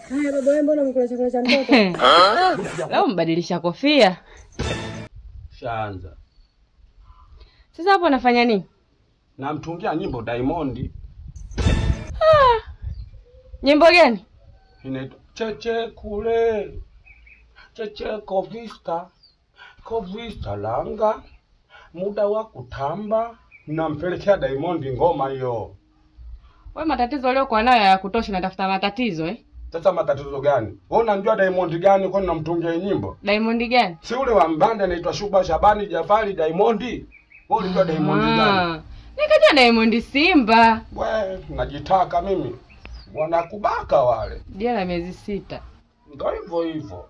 Haya baba wewe, mbona mkula chakula cha mtoto? Leo mbadilisha kofia. Shaanza. Sasa hapo unafanya nini? Namtungia nyimbo Diamond. Nyimbo gani? Inaitwa Cheche kule. Cheche Kovista langa. Muda wa kutamba. Nampelekea Diamond ngoma hiyo. Wewe matatizo leo kwa nayo ya kutosha, natafuta matatizo Sasa matatizo gani? Wewe unamjua Diamond gani kwa namtungia nyimbo? Diamond gani? Si ule wa mbande anaitwa Shuba Shabani Jafari Diamond. Wewe unajua Diamond gani? Nikajua Diamond Simba. Wewe najitaka mimi. Wanakubaka wale. Jela miezi 6. Ndio hivyo hivyo.